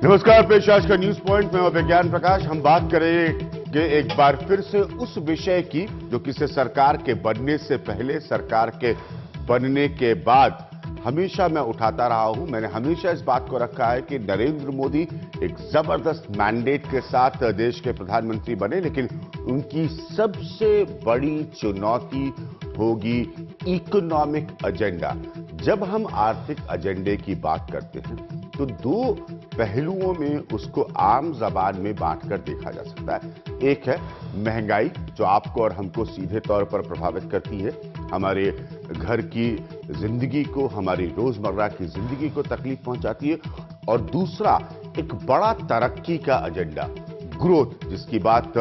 नमस्कार, पेश आज का न्यूज पॉइंट में विज्ञान प्रकाश। हम बात करेंगे एक बार फिर से उस विषय की जो किसी सरकार के बनने से पहले, सरकार के बनने के बाद हमेशा मैं उठाता रहा हूं। मैंने हमेशा इस बात को रखा है कि नरेंद्र मोदी एक जबरदस्त मैंडेट के साथ देश के प्रधानमंत्री बने, लेकिन उनकी सबसे बड़ी चुनौती होगी इकोनॉमिक एजेंडा। जब हम आर्थिक एजेंडे की बात करते हैं तो दो पहलुओं में उसको आम जबान में बांटकर देखा जा सकता है। एक है महंगाई, जो आपको और हमको सीधे तौर पर प्रभावित करती है, हमारे घर की जिंदगी को, हमारी रोजमर्रा की जिंदगी को तकलीफ पहुंचाती है। और दूसरा एक बड़ा तरक्की का एजेंडा, ग्रोथ, जिसकी बात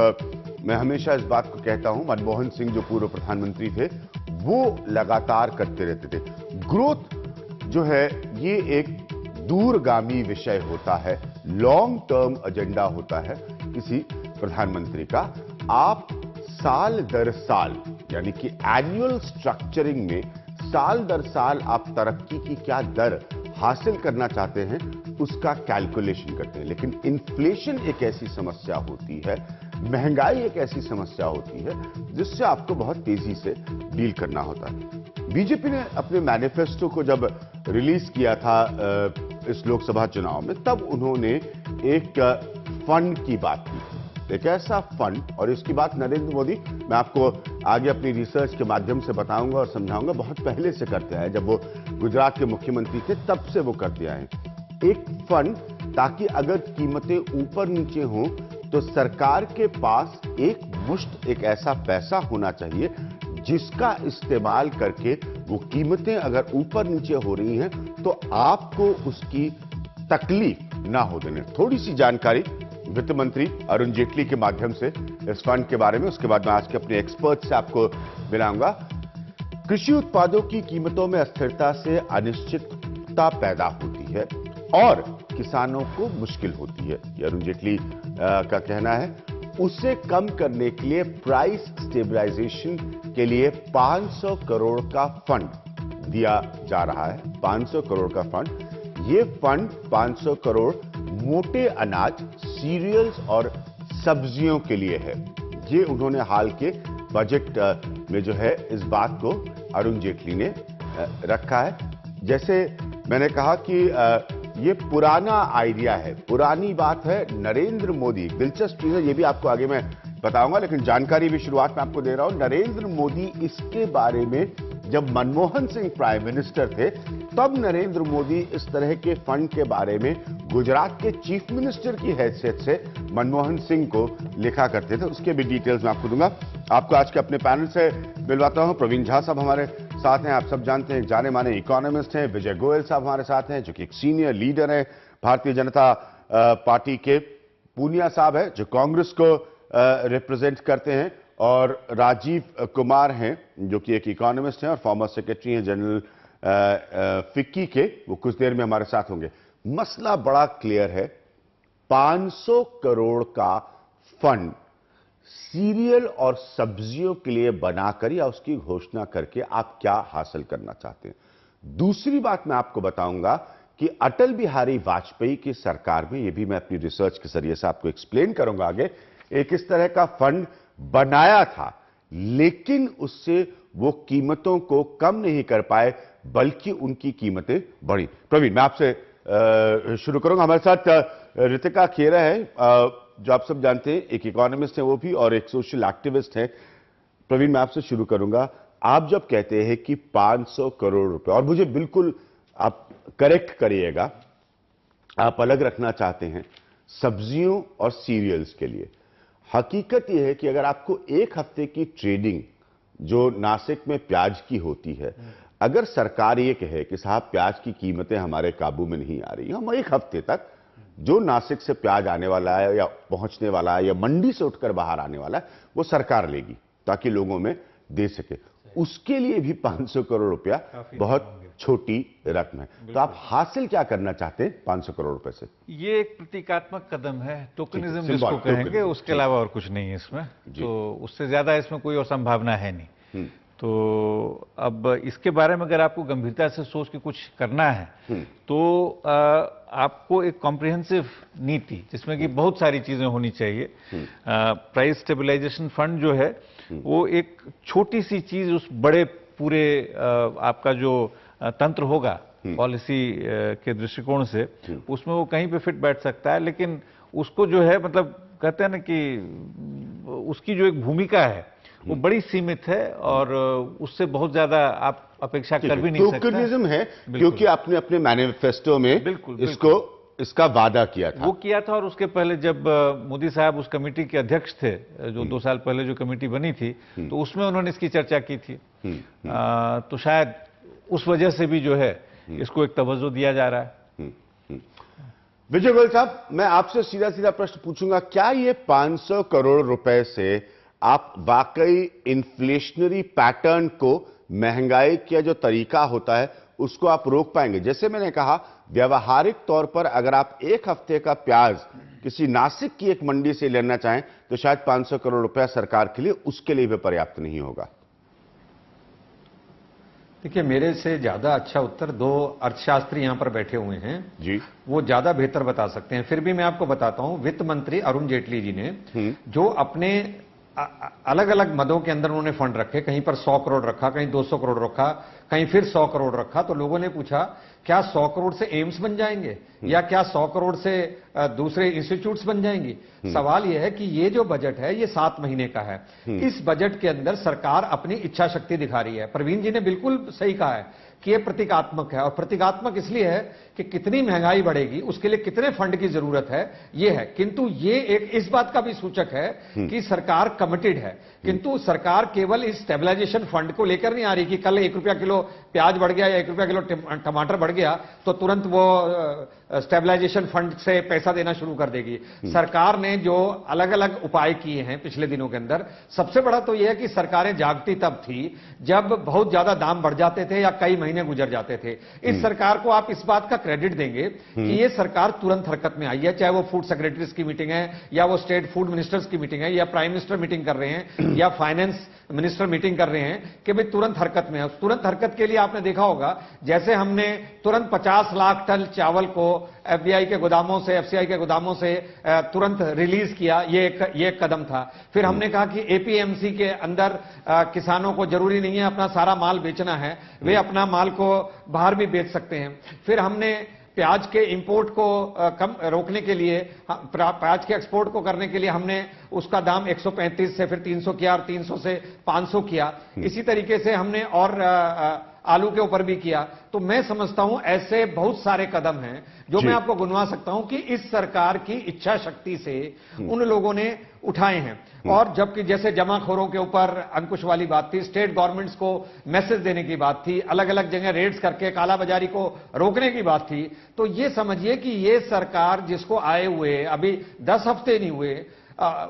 मैं हमेशा इस बात को कहता हूं, मनमोहन सिंह जो पूर्व प्रधानमंत्री थे वो लगातार करते रहते थे। ग्रोथ जो है ये एक दूरगामी विषय होता है, लॉन्ग टर्म एजेंडा होता है किसी प्रधानमंत्री का। आप साल दर साल, यानी कि एनुअल स्ट्रक्चरिंग में साल दर साल आप तरक्की की क्या दर हासिल करना चाहते हैं उसका कैलकुलेशन करते हैं। लेकिन इन्फ्लेशन एक ऐसी समस्या होती है, महंगाई एक ऐसी समस्या होती है जिससे आपको बहुत तेजी से डील करना होता है। बीजेपी ने अपने मैनिफेस्टो को जब रिलीज किया था इस लोकसभा चुनाव में, तब उन्होंने एक फंड की बात की, एक ऐसा फंड, और इसकी बात नरेंद्र मोदी, मैं आपको आगे अपनी रिसर्च के माध्यम से बताऊंगा और समझाऊंगा, बहुत पहले से करते आए। जब वो गुजरात के मुख्यमंत्री थे तब से वो करते आए एक फंड, ताकि अगर कीमतें ऊपर नीचे हों तो सरकार के पास एक मुश्त, एक ऐसा पैसा होना चाहिए जिसका इस्तेमाल करके वो कीमतें अगर ऊपर नीचे हो रही हैं तो आपको उसकी तकलीफ ना हो देने। थोड़ी सी जानकारी वित्त मंत्री अरुण जेटली के माध्यम से इस फंड के बारे में, उसके बाद मैं आज के अपने एक्सपर्ट से आपको मिलाऊंगा। कृषि उत्पादों की कीमतों में अस्थिरता से अनिश्चितता पैदा होती है और किसानों को मुश्किल होती है, ये अरुण जेटली का कहना है। उसे कम करने के लिए प्राइस स्टेबलाइजेशन के लिए 500 करोड़ का फंड दिया जा रहा है। 500 करोड़ का फंड। ये फंड 500 करोड़ मोटे अनाज, सीरियल्स और सब्जियों के लिए है। ये उन्होंने हाल के बजट में जो है इस बात को अरुण जेटली ने रखा है। जैसे मैंने कहा कि ये पुराना आइडिया है, पुरानी बात है। नरेंद्र मोदी, दिलचस्प चीज है, ये भी आपको आगे मैं बताऊंगा, लेकिन जानकारी भी शुरुआत में आपको दे रहा हूं। नरेंद्र मोदी इसके बारे में जब मनमोहन सिंह प्राइम मिनिस्टर थे तब नरेंद्र मोदी इस तरह के फंड के बारे में गुजरात के चीफ मिनिस्टर की हैसियत से मनमोहन सिंह को लिखा करते थे। उसके भी डिटेल्स मैं आपको दूंगा। आपको आज के अपने पैनल से मिलवाता हूं। प्रवीण झा साहब हमारे साथ हैं, आप सब जानते हैं, जाने माने इकोनॉमिस्ट हैं। विजय गोयल साहब हमारे साथ हैं, जो कि एक सीनियर लीडर हैं भारतीय जनता पार्टी के। पूनिया साहब है जो कांग्रेस को रिप्रेजेंट करते हैं, और राजीव कुमार हैं जो कि एक इकोनॉमिस्ट हैं और फॉर्मर सेक्रेटरी हैं जनरल फिक्की के। वो कुछ देर में हमारे साथ होंगे। मसला बड़ा क्लियर है। 500 करोड़ का फंड सीरियल और सब्जियों के लिए बनाकर या उसकी घोषणा करके आप क्या हासिल करना चाहते हैं। दूसरी बात मैं आपको बताऊंगा कि अटल बिहारी वाजपेयी की सरकार में, यह भी मैं अपनी रिसर्च के जरिए से आपको एक्सप्लेन करूंगा आगे, एक इस तरह का फंड बनाया था, लेकिन उससे वो कीमतों को कम नहीं कर पाए बल्कि उनकी कीमतें बढ़ी। प्रवीण, मैं आपसे शुरू करूंगा। हमारे साथ रितिका खेरा है, जो आप सब जानते हैं एक इकोनॉमिस्ट हैं वो भी, और एक सोशल एक्टिविस्ट हैं। प्रवीण, मैं आपसे शुरू करूंगा। आप जब कहते हैं कि 500 करोड़ रुपए, और मुझे बिल्कुल आप करेक्ट करिएगा, आप अलग रखना चाहते हैं सब्जियों और सीरियल्स के लिए। हकीकत यह है कि अगर आपको एक हफ्ते की ट्रेडिंग जो नासिक में प्याज की होती है, अगर सरकार ये कहे कि साहब प्याज की कीमतें हमारे काबू में नहीं आ रही, हम एक हफ्ते तक जो नासिक से प्याज आने वाला है या पहुंचने वाला है या मंडी से उठकर बाहर आने वाला है वो सरकार लेगी ताकि लोगों में दे सके, उसके लिए भी 500 करोड़ रुपया बहुत छोटी रकम है। तो आप हासिल क्या करना चाहते हैं 500 करोड़ रुपए से? ये एक प्रतीकात्मक कदम है, टोकनिज्म जिसको कहेंगे, उसके अलावा और कुछ नहीं है इसमें। तो उससे ज्यादा इसमें कोई और संभावना है नहीं। तो अब इसके बारे में अगर आपको गंभीरता से सोच के कुछ करना है तो आपको एक कॉम्प्रिहेंसिव नीति जिसमें कि बहुत सारी चीजें होनी चाहिए। प्राइस स्टेबलाइजेशन फंड जो है वो एक छोटी सी चीज उस बड़े पूरे आपका जो तंत्र होगा पॉलिसी के दृष्टिकोण से, उसमें वो कहीं पे फिट बैठ सकता है, लेकिन उसको जो है मतलब कहते हैं ना कि उसकी जो एक भूमिका है वो बड़ी सीमित है और उससे बहुत ज्यादा आप अपेक्षा कर भी नहीं सकते। टोकनिज्म है क्योंकि आपने अपने मैनिफेस्टो में इसका वादा किया था। वो किया था और उसके पहले जब मोदी साहब उस कमेटी के अध्यक्ष थे, जो 2 साल पहले जो कमेटी बनी थी, तो उसमें उन्होंने इसकी चर्चा की थी। तो शायद उस वजह से भी जो है इसको एक तवज्जो दिया जा रहा है। विजय गोयल साहब, मैं आपसे सीधा सीधा प्रश्न पूछूंगा, क्या ये 500 करोड़ रुपए से आप वाकई इन्फ्लेशनरी पैटर्न को, महंगाई का जो तरीका होता है उसको आप रोक पाएंगे? जैसे मैंने कहा, व्यवहारिक तौर पर अगर आप एक हफ्ते का प्याज किसी नासिक की एक मंडी से लेना चाहें तो शायद 500 करोड़ रुपया सरकार के लिए उसके लिए भी पर्याप्त नहीं होगा। देखिए, मेरे से ज्यादा अच्छा उत्तर 2 अर्थशास्त्री यहां पर बैठे हुए हैं जी, वो ज्यादा बेहतर बता सकते हैं। फिर भी मैं आपको बताता हूं, वित्त मंत्री अरुण जेटली जी ने जो अपने अलग अलग मदों के अंदर उन्होंने फंड रखे, कहीं पर 100 करोड़ रखा, कहीं 200 करोड़ रखा, कहीं फिर 100 करोड़ रखा, तो लोगों ने पूछा क्या 100 करोड़ से एम्स बन जाएंगे या क्या 100 करोड़ से दूसरे इंस्टीट्यूट्स बन जाएंगी? सवाल यह है कि ये जो बजट है ये 7 महीने का है। इस बजट के अंदर सरकार अपनी इच्छा शक्ति दिखा रही है। प्रवीण जी ने बिल्कुल सही कहा है कि ये प्रतीकात्मक है, और प्रतीकात्मक इसलिए है कि कितनी महंगाई बढ़ेगी उसके लिए कितने फंड की जरूरत है ये है, किंतु ये एक इस बात का भी सूचक है कि सरकार कमिटेड है। किंतु सरकार केवल इस स्टेबलाइजेशन फंड को लेकर नहीं आ रही कि कल 1 रुपया किलो प्याज बढ़ गया या 1 रुपया किलो टमाटर बढ़ गया तो तुरंत वो स्टेबलाइजेशन फंड से पैसा देना शुरू कर देगी। सरकार ने जो अलग अलग उपाय किए हैं पिछले दिनों के अंदर, सबसे बड़ा तो यह है कि सरकारें जागती तब थी जब बहुत ज्यादा दाम बढ़ जाते थे या कई महीने गुजर जाते थे। इस सरकार को आप इस बात का क्रेडिट देंगे कि ये सरकार तुरंत हरकत में आई है, चाहे वो फूड सेक्रेटरीज की मीटिंग है या वो स्टेट फूड मिनिस्टर्स की मीटिंग है या प्राइम मिनिस्टर मीटिंग कर रहे हैं या फाइनेंस मिनिस्टर मीटिंग कर रहे हैं कि भाई तुरंत हरकत में है। तुरंत हरकत के लिए आपने देखा होगा जैसे हमने तुरंत 50 लाख टन चावल को एफडीआई के गोदामों से, एफसीआई के गोदामों से तुरंत रिलीज किया, ये एक कदम था। फिर हमने कहा कि एपीएमसी के अंदर किसानों को जरूरी नहीं है अपना सारा माल बेचना है, वे अपना माल को बाहर भी बेच सकते हैं। फिर हमने प्याज के इंपोर्ट को कम रोकने के लिए, प्याज के एक्सपोर्ट को करने के लिए हमने उसका दाम 135 से फिर 300 किया और 300 से 500 किया। इसी तरीके से हमने और आलू के ऊपर भी किया। तो मैं समझता हूं ऐसे बहुत सारे कदम हैं जो मैं आपको गिनवा सकता हूं कि इस सरकार की इच्छा शक्ति से उन लोगों ने उठाए हैं। और जबकि जैसे जमाखोरों के ऊपर अंकुश वाली बात थी, स्टेट गवर्नमेंट्स को मैसेज देने की बात थी, अलग अलग जगह रेड्स करके कालाबाजारी को रोकने की बात थी, तो ये समझिए कि ये सरकार जिसको आए हुए अभी 10 हफ्ते नहीं हुए,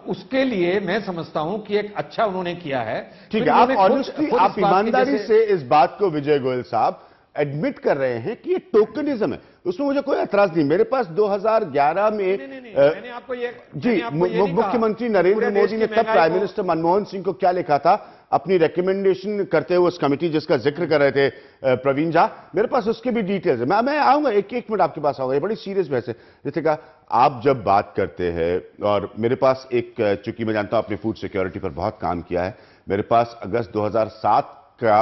उसके लिए मैं समझता हूं कि एक अच्छा उन्होंने किया है। ठीक है, आप ऑनेस्टली, आप ईमानदारी से इस बात को विजय गोयल साहब एडमिट कर रहे हैं कि ये टोकनिज्म है, उसमें मुझे कोई एतराज नहीं। मेरे पास 2011 में मैंने आपको ये जी मुख्यमंत्री नरेंद्र मोदी ने तब प्राइम मिनिस्टर मनमोहन सिंह को क्या लिखा था अपनी रिकमेंडेशन करते हुए, उस कमेटी जिसका जिक्र कर रहे थे प्रवीण झा, मेरे पास उसके भी डिटेल्स है। मैं आऊंगा, एक मिनट आपके पास आऊंगा, ये बड़ी सीरियस बहस है। जैसे कहा, आप जब बात करते हैं, और मेरे पास एक, चूंकि मैं जानता हूं आपने फूड सिक्योरिटी पर बहुत काम किया है, मेरे पास अगस्त 2007 का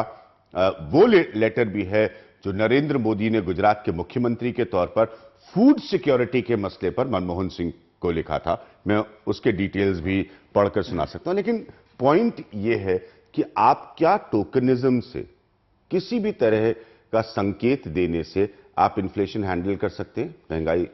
वो लेटर भी है जो नरेंद्र मोदी ने गुजरात के मुख्यमंत्री के तौर पर फूड सिक्योरिटी के मसले पर मनमोहन सिंह को लिखा था। मैं उसके डिटेल्स भी पढ़कर सुना सकता हूं, लेकिन पॉइंट यह है कि आप क्या टोकनिज्म से, किसी भी तरह का संकेत देने से आप इन्फ्लेशन हैंडल कर सकते हैं, महंगाई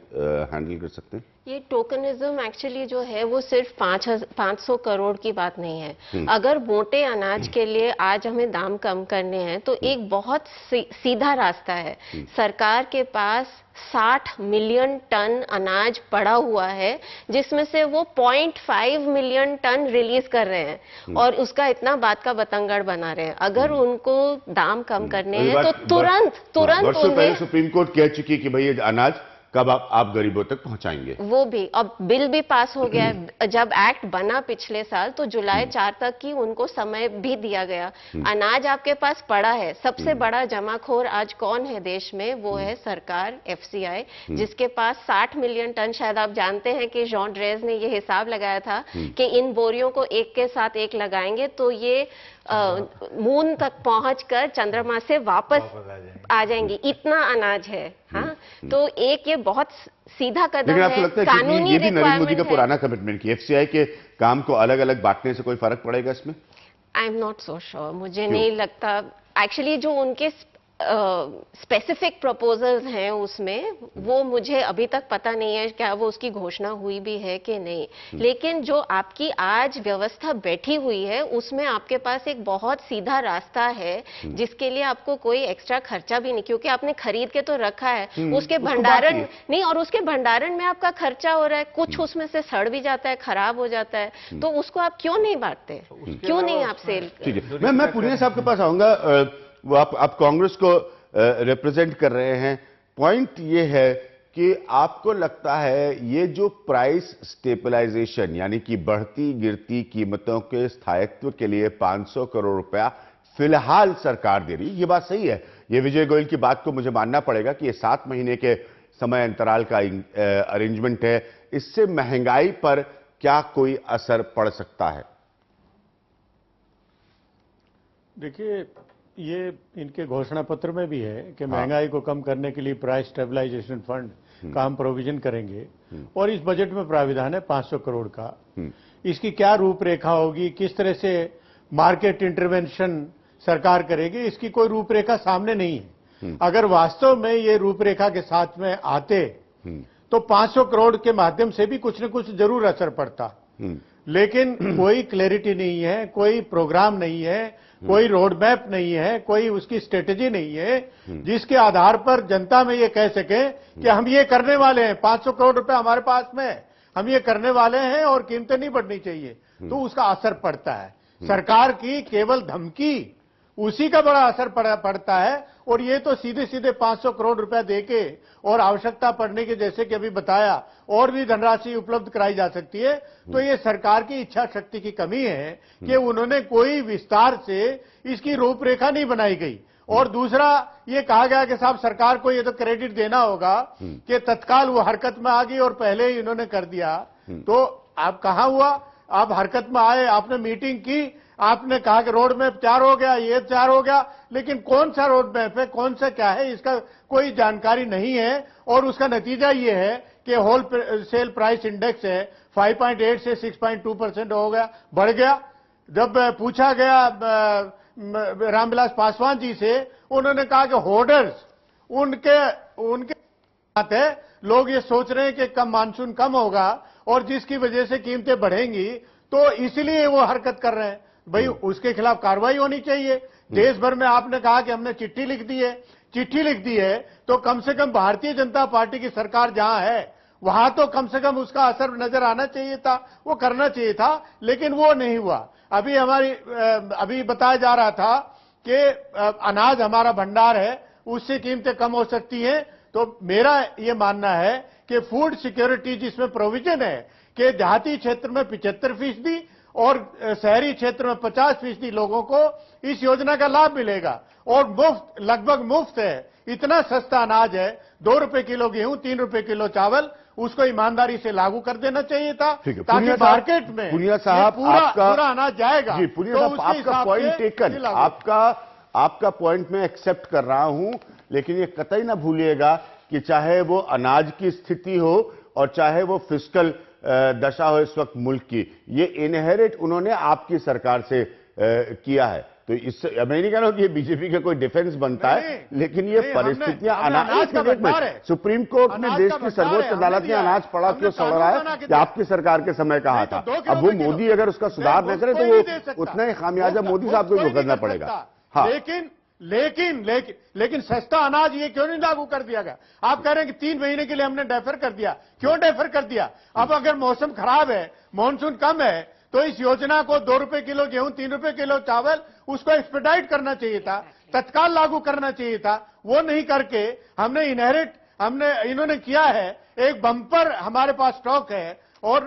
हैंडल कर सकते हैं? ये टोकनिज्म एक्चुअली जो है वो सिर्फ 500 करोड़ की बात नहीं है। अगर मोटे अनाज के लिए आज हमें दाम कम करने हैं तो एक बहुत सीधा रास्ता है। सरकार के पास 60 मिलियन टन अनाज पड़ा हुआ है जिसमें से वो 0.5 मिलियन टन रिलीज कर रहे हैं और उसका इतना बात का बतंगड़ बना रहे हैं। अगर उनको दाम कम करने हैं तो तुरंत वर्षों पहले सुप्रीम कोर्ट कह चुकी कि भाई ये अनाज कब आप गरीबों तक पहुंचाएंगे? वो भी अब बिल भी पास हो गया है। जब एक्ट बना पिछले साल तो जुलाई 4 तक की उनको समय भी दिया गया। अनाज आपके पास पड़ा है। सबसे बड़ा जमाखोर आज कौन है देश में? वो है सरकार, एफसीआई, जिसके पास 60 मिलियन टन। शायद आप जानते हैं कि जॉन ड्रेज ने ये हिसाब लगाया था कि इन बोरियों को एक के साथ एक लगाएंगे तो ये मून तक पहुंचकर चंद्रमा से वापस आ जाएंगी। इतना अनाज है। हाँ, तो एक ये बहुत सीधा कदम लेकिन आपको है। लगता है कानूनी कि ये भी नरेंद्र मोदी का रिक्वायरमेंट है। पुराना कमिटमेंट कि एफसीआई के काम को अलग अलग बांटने से कोई फर्क पड़ेगा इसमें? I am not so sure. मुझे नहीं लगता। एक्चुअली जो उनके स्पेसिफिक प्रपोजल्स हैं उसमें, वो मुझे अभी तक पता नहीं है क्या वो उसकी घोषणा हुई भी है कि नहीं। लेकिन जो आपकी आज व्यवस्था बैठी हुई है उसमें आपके पास एक बहुत सीधा रास्ता है जिसके लिए आपको कोई एक्स्ट्रा खर्चा भी नहीं, क्योंकि आपने खरीद के तो रखा है। उसके भंडारण नहीं, और उसके भंडारण में आपका खर्चा हो रहा है। कुछ उसमें से सड़ भी जाता है, खराब हो जाता है, तो उसको आप क्यों नहीं बांटते? क्यों नहीं आप सेल? ठीक है, मैं पुनिया साहब के पास आऊंगा। वो आप कांग्रेस को रिप्रेजेंट कर रहे हैं। पॉइंट ये है कि आपको लगता है ये जो प्राइस स्टेबलाइजेशन यानी कि बढ़ती गिरती कीमतों के स्थायित्व के लिए 500 करोड़ रुपया फिलहाल सरकार दे रही, ये बात सही है? ये विजय गोयल की बात को मुझे मानना पड़ेगा कि ये 7 महीने के समय अंतराल का अरेंजमेंट है। इससे महंगाई पर क्या कोई असर पड़ सकता है? देखिए, ये इनके घोषणा पत्र में भी है कि महंगाई को कम करने के लिए प्राइस स्टेबलाइजेशन फंड का हम प्रोविजन करेंगे, और इस बजट में प्राविधान है 500 करोड़ का। इसकी क्या रूपरेखा होगी, किस तरह से मार्केट इंटरवेंशन सरकार करेगी, इसकी कोई रूपरेखा सामने नहीं है। अगर वास्तव में ये रूपरेखा के साथ में आते तो 500 करोड़ के माध्यम से भी कुछ न कुछ जरूर असर पड़ता, लेकिन कोई क्लैरिटी नहीं है, कोई प्रोग्राम नहीं है, कोई रोड मैप नहीं है, कोई उसकी स्ट्रेटेजी नहीं है जिसके आधार पर जनता में ये कह सके कि हम ये करने वाले हैं, 500 करोड़ रुपए हमारे पास में, हम ये करने वाले हैं और कीमतें नहीं बढ़नी चाहिए। तो उसका असर पड़ता है। सरकार की केवल धमकी, उसी का बड़ा असर पड़ता है। और ये तो सीधे सीधे 500 करोड़ रुपया देके और आवश्यकता पड़ने के, जैसे कि अभी बताया, और भी धनराशि उपलब्ध कराई जा सकती है। तो ये सरकार की इच्छा शक्ति की कमी है कि उन्होंने कोई विस्तार से इसकी रूपरेखा नहीं बनाई गई। और दूसरा ये कहा गया कि साहब सरकार को ये तो क्रेडिट देना होगा कि तत्काल वो हरकत में आ गई और पहले ही इन्होंने कर दिया। तो आप कहां हुआ? आप हरकत में आए, आपने मीटिंग की, आपने कहा कि रोड मैप तैयार हो गया, ये तैयार हो गया, लेकिन कौन सा रोड मैप है, कौन सा क्या है, इसका कोई जानकारी नहीं है। और उसका नतीजा ये है कि होल सेल प्राइस इंडेक्स है 5.8 से 6.2% हो गया, बढ़ गया। जब पूछा गया रामविलास पासवान जी से, उन्होंने कहा कि होर्डर्स उनके बात है, लोग ये सोच रहे हैं कि कम मानसून कम होगा और जिसकी वजह से कीमतें बढ़ेंगी, तो इसलिए वो हरकत कर रहे हैं। भाई, उसके खिलाफ कार्रवाई होनी चाहिए। देश भर में आपने कहा कि हमने चिट्ठी लिख दी है, चिट्ठी लिख दी है, तो कम से कम भारतीय जनता पार्टी की सरकार जहां है वहां तो कम से कम उसका असर नजर आना चाहिए था, वो करना चाहिए था, लेकिन वो नहीं हुआ। अभी बताया जा रहा था कि अनाज हमारा भंडार है, उससे कीमतें कम हो सकती हैं। तो मेरा ये मानना है कि फूड सिक्योरिटी जिसमें प्रोविजन है कि देहाती क्षेत्र में 75% और शहरी क्षेत्र में 50% लोगों को इस योजना का लाभ मिलेगा, और मुफ्त, लगभग मुफ्त है। इतना सस्ता अनाज है, 2 रुपए किलो गेहूं, 3 रुपए किलो चावल, उसको ईमानदारी से लागू कर देना चाहिए था, ताकि मार्केट में पुनिया साहब पूरा अनाज जाएगा। जी, पुनिया साहब, आपका पॉइंट टेकन, आपका पॉइंट मैं एक्सेप्ट कर रहा हूं, लेकिन ये कतई ना भूलिएगा कि चाहे वो अनाज की स्थिति हो और चाहे वो फिस्कल दशा हो इस वक्त मुल्क की, ये इनहेरिट उन्होंने आपकी सरकार से किया है। तो इससे मैं नहीं कह रहा हूं कि ये बीजेपी का कोई डिफेंस बनता है, लेकिन ये परिस्थितियां अनाज का सुप्रीम कोर्ट ने देश की सर्वोच्च अदालत ने अनाज पड़ा क्यों सड़ रहा है कि आपकी सरकार के समय कहा था। अब वो मोदी अगर उसका सुधार न करे तो वो उतना ही खामियाजा मोदी साहब को भुगतना पड़ेगा। हाँ, लेकिन सस्ता अनाज ये क्यों नहीं लागू कर दिया गया? आप कह रहे हैं कि 3 महीने के लिए हमने डेफर कर दिया। क्यों डेफर कर दिया? अब अगर मौसम खराब है, मानसून कम है, तो इस योजना को 2 रुपए किलो गेहूं, 3 रुपए किलो चावल, उसको एक्सपेडाइट करना चाहिए था, तत्काल लागू करना चाहिए था। वो नहीं करके हमने इनहेरिट हमने इन्होंने किया है, एक बम्पर हमारे पास स्टॉक है, और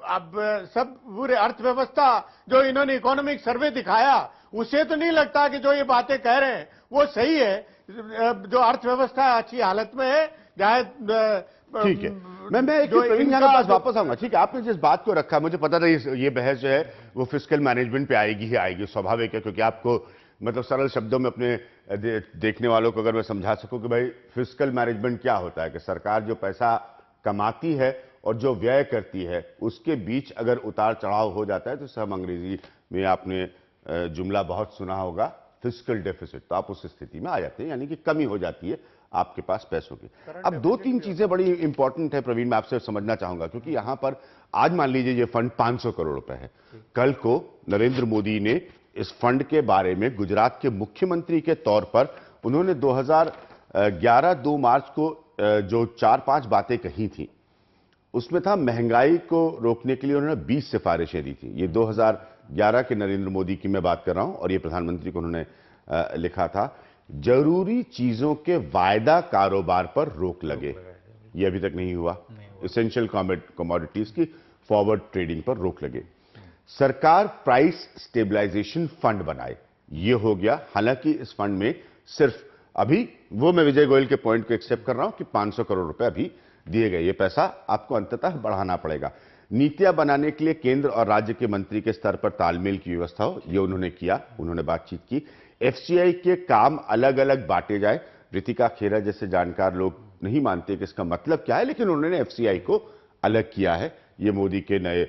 अब सब पूरे अर्थव्यवस्था जो इन्होंने इकोनॉमिक सर्वे दिखाया, उसे तो नहीं लगता कि जो ये बातें कह रहे हैं वो सही है। जो अर्थव्यवस्था अच्छी हालत में है, ठीक है। मैं एक प्रवीण यहाँ के पास वापस आऊंगा। ठीक है, आपने जिस बात को रखा, मुझे पता था ये बहस जो है वो फिस्कल मैनेजमेंट पे आएगी ही आएगी, स्वाभाविक है, क्योंकि आपको मतलब सरल शब्दों में अपने देखने वालों को अगर मैं समझा सकूं कि भाई फिस्कल मैनेजमेंट क्या होता है, कि सरकार जो पैसा कमाती है और जो व्यय करती है उसके बीच अगर उतार चढ़ाव हो जाता है, तो हम अंग्रेजी में आपने जुमला बहुत सुना होगा, फिस्कल डेफिसिट, तो आप उस स्थिति में आ जाते हैं, यानी कि कमी हो जाती है आपके पास पैसों की। अब दो तीन चीजें बड़ी इंपॉर्टेंट है प्रवीण, मैं आपसे समझना चाहूंगा, क्योंकि यहां पर आज मान लीजिए ये फंड 500 करोड़ रुपए है। कल को नरेंद्र मोदी ने इस फंड के बारे में गुजरात के मुख्यमंत्री के तौर पर उन्होंने 2011 2 मार्च को जो 4-5 बातें कही थी, उसमें था महंगाई को रोकने के लिए उन्होंने 20 सिफारिशें दी थी। ये 2011 के नरेंद्र मोदी की मैं बात कर रहा हूं, और ये प्रधानमंत्री को उन्होंने लिखा था, जरूरी चीजों के वायदा कारोबार पर रोक लगे, ये अभी तक नहीं हुआ। एसेंशियल कमोडिटीज की फॉरवर्ड ट्रेडिंग पर रोक लगे। सरकार प्राइस स्टेबलाइजेशन फंड बनाए, ये हो गया। हालांकि इस फंड में सिर्फ अभी वो, मैं विजय गोयल के पॉइंट को एक्सेप्ट कर रहा हूं कि 500 करोड़ रुपए अभी दिए गए, ये पैसा आपको अंततः बढ़ाना पड़ेगा। नीतियां बनाने के लिए केंद्र और राज्य के मंत्री के स्तर पर तालमेल की व्यवस्था हो, ये उन्होंने किया, उन्होंने बातचीत की। एफसीआई के काम अलग अलग बांटे जाए। रितिका खेरा जैसे जानकार लोग नहीं मानते कि इसका मतलब क्या है, लेकिन उन्होंने एफसीआई को अलग किया है, ये मोदी के नए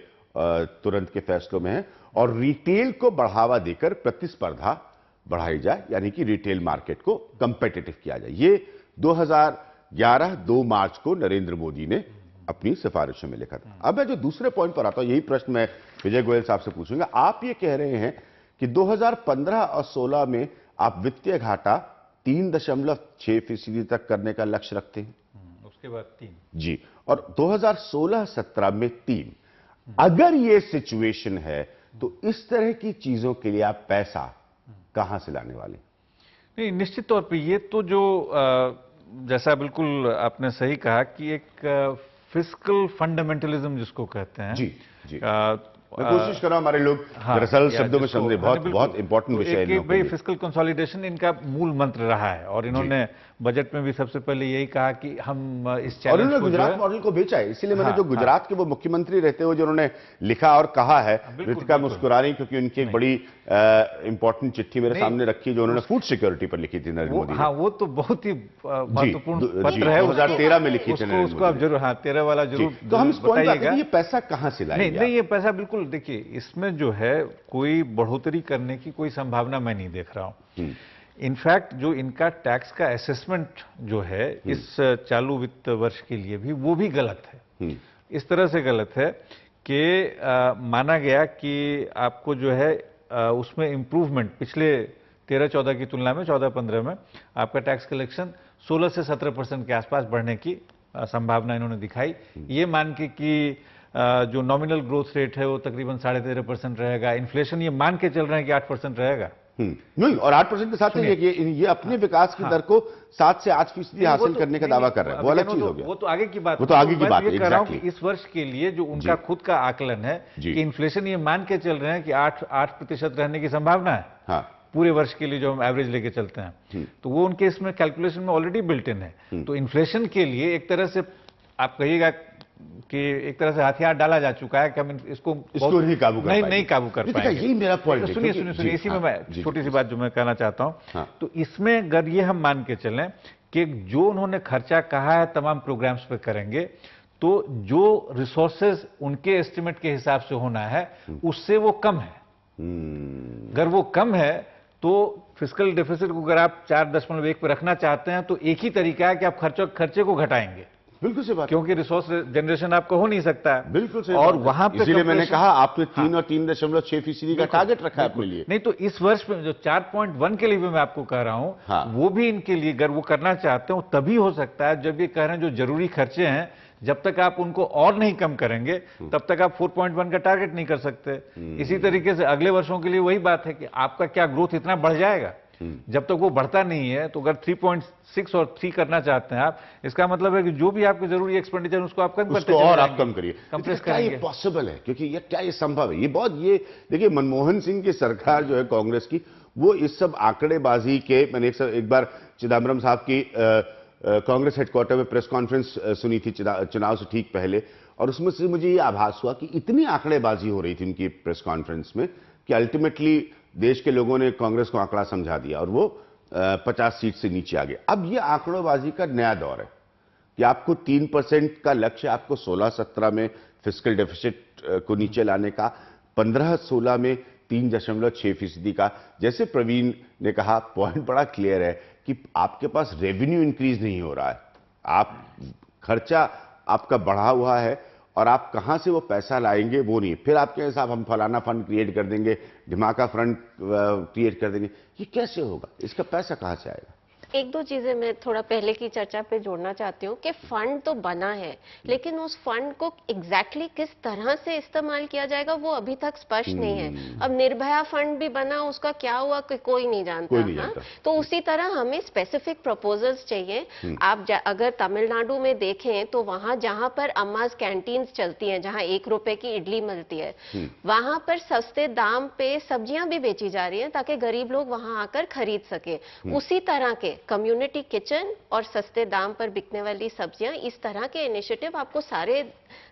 तुरंत के फैसलों में है। और रिटेल को बढ़ावा देकर प्रतिस्पर्धा बढ़ाई जाए, यानी कि रिटेल मार्केट को कंपेटिटिव किया जाए। ये 2011 2 मार्च को नरेंद्र मोदी ने अपनी सिफारिशों में लिखा था। अब मैं जो दूसरे पॉइंट पर आता हूं, यही प्रश्न मैं विजय गोयल साहब से पूछूंगा। आप ये कह रहे हैं कि 2015 और 16 में आप वित्तीय घाटा 3.6% तक करने का लक्ष्य रखते हैं, उसके बाद 3 जी, और 2016-17 में 3। अगर ये सिचुएशन है तो इस तरह की चीजों के लिए आप पैसा कहां से लाने वाले? नहीं, निश्चित तौर पे ये तो जो जैसा बिल्कुल आपने सही कहा कि एक फिस्कल फंडामेंटलिज्म जिसको कहते हैं, जी जी, मैं कोशिश कर रहा हूं हमारे लोग दरअसल शब्दों में समझे, बहुत इंपॉर्टेंट विषय है। भाई फिस्कल कंसोलिडेशन इनका मूल मंत्र रहा है, और इन्होंने बजट में भी सबसे पहले यही कहा कि हम इस चैलेंज, और उन्होंने गुजरात मॉडल को बेचा है। इसलिए मैंने जो गुजरात के वो मुख्यमंत्री रहते हुए जो उन्होंने लिखा और कहा है, रितिका मुस्कुरा रही क्योंकि उनकी एक बड़ी इंपॉर्टेंट चिट्ठी मेरे सामने रखी जो उन्होंने फूड सिक्योरिटी पर लिखी थी नरेंद्र मोदी। हाँ, वो तो बहुत ही महत्वपूर्ण पत्र है, 2013 में लिखी थी, उसको आप जरूर, हाँ 13 वाला जरूर। तो हम इस पॉइंट पर ये पैसा कहां से लाएंगे? नहीं, ये पैसा बिल्कुल, देखिए इसमें जो है कोई बढ़ोतरी करने की कोई संभावना मैं नहीं देख रहा हूं। इनफैक्ट जो इनका टैक्स का असेसमेंट जो है इस चालू वित्त वर्ष के लिए भी, वो भी गलत है। इस तरह से गलत है कि माना गया कि आपको जो है उसमें इंप्रूवमेंट पिछले 13-14 की तुलना में 14-15 में आपका टैक्स कलेक्शन 16 से 17% के आसपास बढ़ने की संभावना इन्होंने दिखाई। ये मान के कि जो नॉमिनल ग्रोथ रेट है वो तकरीबन 13.5% रहेगा। इन्फ्लेशन ये मान के चल रहे हैं कि 8% रहेगा। नहीं, और 8% के साथ ये अपने विकास की दर को 7 से 8% हासिल करने का दावा कर रहे हैं, वो अलग चीज हो गया। वो तो आगे की बात, वो तो आगे की बात है। ये कह रहा हूं कि इस वर्ष के लिए जो उनका खुद का आकलन है कि इन्फ्लेशन ये मान के चल रहे हैं कि 8% रहने की संभावना है। हाँ, पूरे वर्ष के लिए जो हम एवरेज लेके चलते हैं, तो वो उनके इसमें कैलकुलेशन में ऑलरेडी बिल्ट इन है। तो इन्फ्लेशन के लिए एक तरह से आप कहिएगा कि एक तरह से हथियार डाला जा चुका है कि हम इसको नहीं काबू कर पाएंगे। यही मेरा पॉइंट है। सुनिए, इसी में मैं छोटी सी बात जो मैं कहना चाहता हूं, तो इसमें अगर ये हम मान के चलें कि जो उन्होंने खर्चा कहा है तमाम प्रोग्राम्स पे करेंगे, तो जो रिसोर्सेज उनके एस्टिमेट के हिसाब से होना है उससे वो कम है। अगर वो कम है तो फिस्कल डेफिसिट को अगर आप 4.1 पे रखना चाहते हैं तो एक ही तरीका है कि आप खर्चे को घटाएंगे। बिल्कुल सही बात, क्योंकि रिसोर्स जनरेशन आपको हो नहीं सकता है। बिल्कुल सही। और वहां पे इसीलिए मैंने कहा आपने 3 और 3.6% का टारगेट रखा है अपने लिए। नहीं, तो इस वर्ष में जो 4.1 के लिए भी मैं आपको कह रहा हूं, वो भी इनके लिए अगर वो करना चाहते हो तभी हो सकता है जब ये कह रहे हैं जो जरूरी खर्चे हैं जब तक आप उनको और नहीं कम करेंगे तब तक आप 4.1 का टारगेट नहीं कर सकते। इसी तरीके से अगले वर्षों के लिए वही बात है कि आपका क्या ग्रोथ इतना बढ़ जाएगा जब तक वो बढ़ता नहीं है, तो अगर 3.6 और 3 करना चाहते हैं आप, इसका मतलब है कि जो भी आपकी जरूरी एक्सपेंडिचर उसको आप कम करते उसको और आप कम करिए। कंप्रेस क्या ये करेंगे। पॉसिबल है? क्योंकि ये क्या ये संभव है? ये देखिए, मनमोहन सिंह की सरकार जो है कांग्रेस की, वो इस सब आंकड़ेबाजी के, मैंने एक बार चिदम्बरम साहब की कांग्रेस हेडक्वार्टर में प्रेस कॉन्फ्रेंस सुनी थी चुनाव से ठीक पहले, और उसमें से मुझे ये आभास हुआ कि इतनी आंकड़ेबाजी हो रही थी उनकी प्रेस कॉन्फ्रेंस में कि अल्टीमेटली देश के लोगों ने कांग्रेस को आंकड़ा समझा दिया और वो 50 सीट से नीचे आ गए। अब ये आंकड़ेबाजी का नया दौर है कि आपको 3% का लक्ष्य, आपको 16-17 में फिस्कल डेफिसिट को नीचे लाने का, 15-16 में 3.6% का। जैसे प्रवीण ने कहा, पॉइंट बड़ा क्लियर है कि आपके पास रेवेन्यू इंक्रीज नहीं हो रहा है, आप खर्चा आपका बढ़ा हुआ है और आप कहां से वो पैसा लाएंगे वो नहीं। फिर आपके हिसाब हम फलाना फंड क्रिएट कर देंगे, धमाका फंड क्रिएट कर देंगे, ये कैसे होगा? इसका पैसा कहां से आएगा? एक दो चीजें मैं थोड़ा पहले की चर्चा पे जोड़ना चाहती हूँ कि फंड तो बना है, लेकिन उस फंड को एग्जैक्टली किस तरह से इस्तेमाल किया जाएगा वो अभी तक स्पष्ट नहीं है। अब निर्भया फंड भी बना, उसका क्या हुआ कोई नहीं जानता। हाँ? तो उसी तरह हमें स्पेसिफिक प्रपोजल्स चाहिए। आप अगर तमिलनाडु में देखें तो वहां जहां पर अम्माज कैंटीन चलती हैं, जहां 1 रुपए की इडली मिलती है, वहां पर सस्ते दाम पे सब्जियां भी बेची जा रही हैं ताकि गरीब लोग वहां आकर खरीद सके। उसी तरह के कम्युनिटी किचन और सस्ते दाम पर बिकने वाली सब्जियां, इस तरह के इनिशिएटिव आपको सारे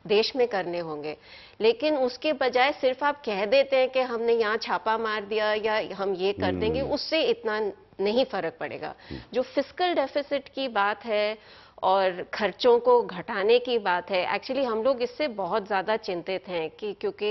देश में करने होंगे। लेकिन उसके बजाय सिर्फ आप कह देते हैं कि हमने यहाँ छापा मार दिया या हम ये कर देंगे, उससे इतना नहीं फर्क पड़ेगा। जो फिस्कल डेफिसिट की बात है और खर्चों को घटाने की बात है, एक्चुअली हम लोग इससे बहुत ज़्यादा चिंतित हैं कि क्योंकि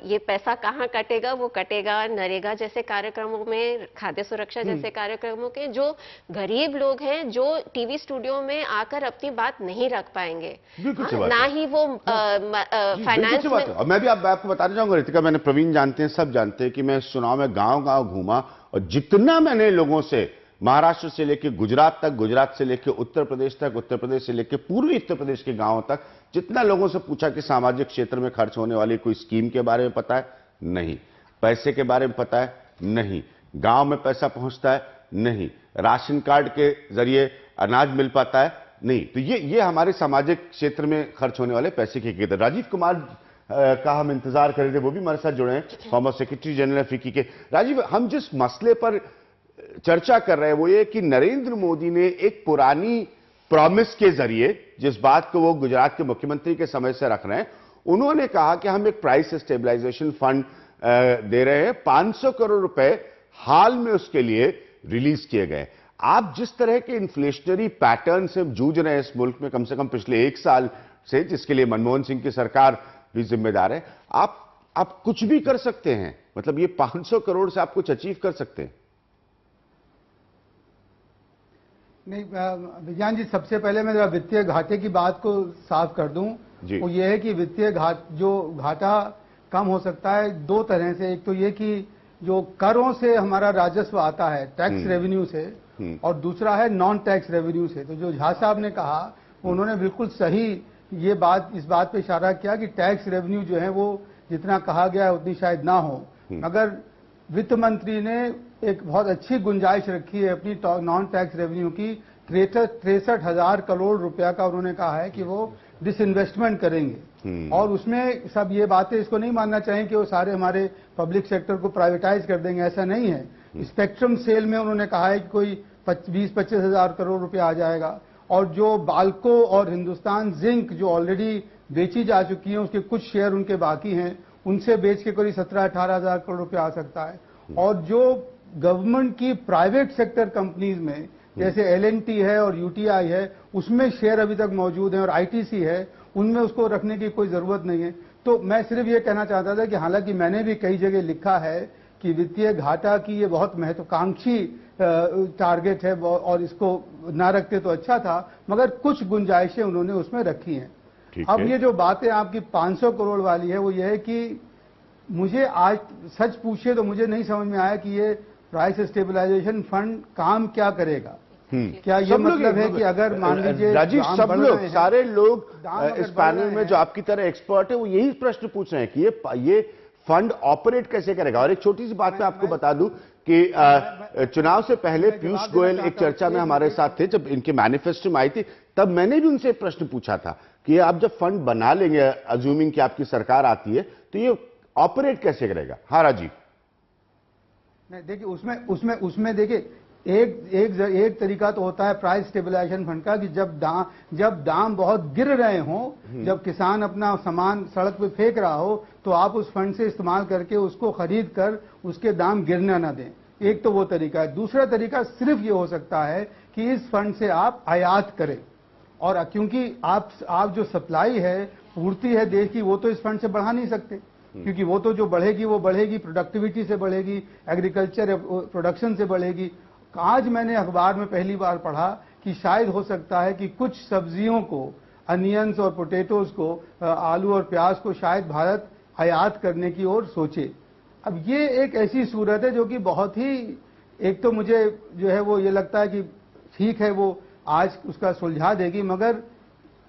ये पैसा कहाँ कटेगा? वो कटेगा नरेगा जैसे कार्यक्रमों में, खाद्य सुरक्षा जैसे कार्यक्रमों के। जो गरीब लोग हैं जो टीवी स्टूडियो में आकर अपनी बात नहीं रख पाएंगे, ना ही वो फाइनेंस में। मैं भी आपको बताना चाहूंगा रितिका, मैंने, प्रवीण जानते हैं, सब जानते हैं कि मैं इस चुनाव में गांव-गांव घूमा और जितना मैंने लोगों से, महाराष्ट्र से लेकर गुजरात तक, गुजरात से लेकर उत्तर प्रदेश तक, उत्तर प्रदेश से लेकर पूर्वी उत्तर प्रदेश के गांवों तक, जितना लोगों से पूछा कि सामाजिक क्षेत्र में खर्च होने वाली कोई स्कीम के बारे में पता है? नहीं। पैसे के बारे में पता है? नहीं। गांव में पैसा पहुंचता है? नहीं। राशन कार्ड के जरिए अनाज मिल पाता है? नहीं। तो ये हमारे सामाजिक क्षेत्र में खर्च होने वाले पैसे की हकीकत है। राजीव कुमार का हम इंतजार कर रहे थे, वो भी हमारे साथ जुड़े हैं, फॉर्मर सेक्रेटरी जनरल फिक्की के। राजीव, हम जिस मसले पर चर्चा कर रहे हैं वो ये कि नरेंद्र मोदी ने एक पुरानी प्रॉमिस के जरिए, जिस बात को वो गुजरात के मुख्यमंत्री के समय से रख रहे हैं, उन्होंने कहा कि हम एक प्राइस स्टेबलाइजेशन फंड दे रहे हैं। 500 करोड़ रुपए हाल में उसके लिए रिलीज किए गए। आप जिस तरह के इन्फ्लेशनरी पैटर्न से जूझ रहे हैं इस मुल्क में कम से कम पिछले 1 साल से, जिसके लिए मनमोहन सिंह की सरकार भी जिम्मेदार है, आप कुछ भी कर सकते हैं। मतलब ये 500 करोड़ से आप कुछ अचीव कर सकते हैं? नहीं विज्ञान जी, सबसे पहले मैं जरा वित्तीय घाटे की बात को साफ कर दूं। वो ये है कि वित्तीय घाटा कम हो सकता है 2 तरह से। एक तो ये कि जो करों से हमारा राजस्व आता है, टैक्स रेवेन्यू से, और दूसरा है नॉन टैक्स रेवेन्यू से। तो जो झा साहब ने कहा, उन्होंने बिल्कुल सही इस बात पे इशारा किया कि टैक्स रेवेन्यू जो है वो जितना कहा गया है उतनी शायद ना हो, मगर वित्त मंत्री ने एक बहुत अच्छी गुंजाइश रखी है अपनी नॉन टैक्स रेवेन्यू की। 63,000 करोड़ रुपया का उन्होंने कहा है कि वो डिसइन्वेस्टमेंट करेंगे। और उसमें सब ये बातें, इसको नहीं मानना चाहिए कि वो सारे हमारे पब्लिक सेक्टर को प्राइवेटाइज कर देंगे, ऐसा नहीं है। स्पेक्ट्रम सेल में उन्होंने कहा है कि कोई 20-25 हजार करोड़ रुपया आ जाएगा। और जो बाल्को और हिंदुस्तान जिंक जो ऑलरेडी बेची जा चुकी है, उसके कुछ शेयर उनके बाकी हैं, उनसे बेच के करीब 17-18 हजार करोड़ रुपया आ सकता है। और जो गवर्नमेंट की प्राइवेट सेक्टर कंपनीज में जैसे L&T है और UTI है, उसमें शेयर अभी तक मौजूद है, और ITC है, उनमें उसको रखने की कोई जरूरत नहीं है। तो मैं सिर्फ ये कहना चाहता था कि हालांकि मैंने भी कई जगह लिखा है कि वित्तीय घाटा की ये बहुत महत्वाकांक्षी टारगेट है और इसको ना रखते तो अच्छा था, मगर कुछ गुंजाइशें उन्होंने उसमें रखी हैं। अब ये जो बातें आपकी 500 करोड़ वाली है, वो ये है कि मुझे आज सच पूछे तो मुझे नहीं समझ में आया कि ये प्राइस स्टेबलाइजेशन फंड काम क्या करेगा। क्या ये मतलब है कि अगर मान लीजिए राजीव, सब लोग, सारे लोग इस पैनल में जो आपकी तरह एक्सपर्ट है, वो यही प्रश्न पूछ रहे हैं कि ये फंड ऑपरेट कैसे करेगा। और एक छोटी सी बात मैं आपको बता दूं कि चुनाव से पहले पीयूष गोयल एक चर्चा में हमारे साथ थे, जब इनके मैनिफेस्टो में आई थी तब मैंने भी उनसे प्रश्न पूछा था कि आप जब फंड बना लेंगे, अज्यूमिंग कि आपकी सरकार आती है, तो ये ऑपरेट कैसे करेगा? हाँ राजीव। नहीं देखिए, उसमें देखिए एक तरीका तो होता है प्राइस स्टेबलाइजेशन फंड का कि जब दाम बहुत गिर रहे हों, जब किसान अपना सामान सड़क पे फेंक रहा हो, तो आप उस फंड से इस्तेमाल करके उसको खरीद कर उसके दाम गिरना ना दें। एक तो वो तरीका है। दूसरा तरीका सिर्फ ये हो सकता है कि इस फंड से आप आयात करें, और क्योंकि आप जो सप्लाई है, पूर्ति है देश की, वो तो इस फंड से बढ़ा नहीं सकते, क्योंकि वो तो जो बढ़ेगी वो बढ़ेगी प्रोडक्टिविटी से बढ़ेगी, एग्रीकल्चर प्रोडक्शन से बढ़ेगी। आज मैंने अखबार में पहली बार पढ़ा कि शायद हो सकता है कि कुछ सब्जियों को, अनियंस और पोटैटोज को, आलू और प्याज को शायद भारत आयात करने की ओर सोचे। अब ये एक ऐसी सूरत है जो कि बहुत ही, एक तो मुझे जो है वो ये लगता है कि ठीक है वो आज उसका सुलझा देगी, मगर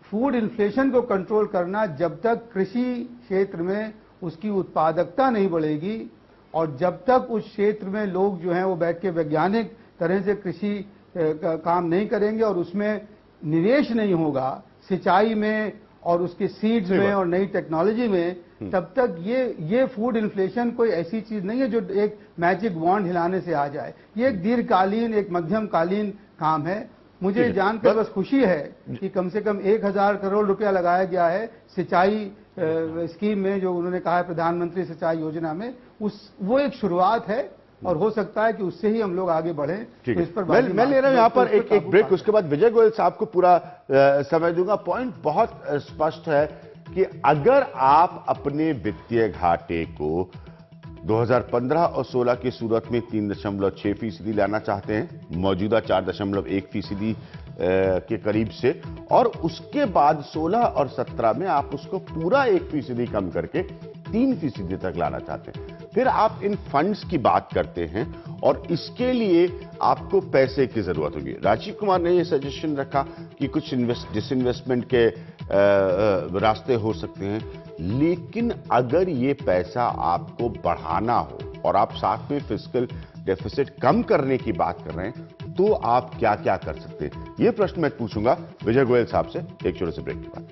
फूड इन्फ्लेशन को कंट्रोल करना, जब तक कृषि क्षेत्र में उसकी उत्पादकता नहीं बढ़ेगी और जब तक उस क्षेत्र में लोग जो हैं वो बैठ के वैज्ञानिक तरह से कृषि काम नहीं करेंगे और उसमें निवेश नहीं होगा, सिंचाई में और उसके सीड्स में और नई टेक्नोलॉजी में, तब तक ये फूड इन्फ्लेशन कोई ऐसी चीज नहीं है जो एक मैजिक वॉन्ड हिलाने से आ जाए। ये एक दीर्घकालीन, एक मध्यमकालीन काम है। मुझे जानकर बस खुशी है कि कम से कम 1000 करोड़ रुपया लगाया गया है सिंचाई स्कीम में, जो उन्होंने कहा है प्रधानमंत्री सिंचाई योजना में। वो एक शुरुआत है और हो सकता है कि उससे ही हम लोग आगे बढ़ें। तो इस पर मैं ले रहा हूं यहां पर एक ब्रेक, उसके बाद विजय गोयल साहब को पूरा समय दूंगा। पॉइंट बहुत स्पष्ट है कि अगर आप अपने वित्तीय घाटे को 2015 और 16 की सूरत में 3.6% लाना चाहते हैं, मौजूदा 4.1% के करीब से, और उसके बाद 16 और 17 में आप उसको पूरा 1% कम करके 3% तक लाना चाहते हैं, फिर आप इन फंड्स की बात करते हैं और इसके लिए आपको पैसे की जरूरत होगी। राजीव कुमार ने यह सजेशन रखा कि कुछ डिसइन्वेस्टमेंट के रास्ते हो सकते हैं, लेकिन अगर ये पैसा आपको बढ़ाना हो और आप साथ में फिस्कल डेफिसिट कम करने की बात कर रहे हैं, तो आप क्या क्या कर सकते हैं? यह प्रश्न मैं पूछूंगा विजय गोयल साहब से एक छोटे से ब्रेक के बाद।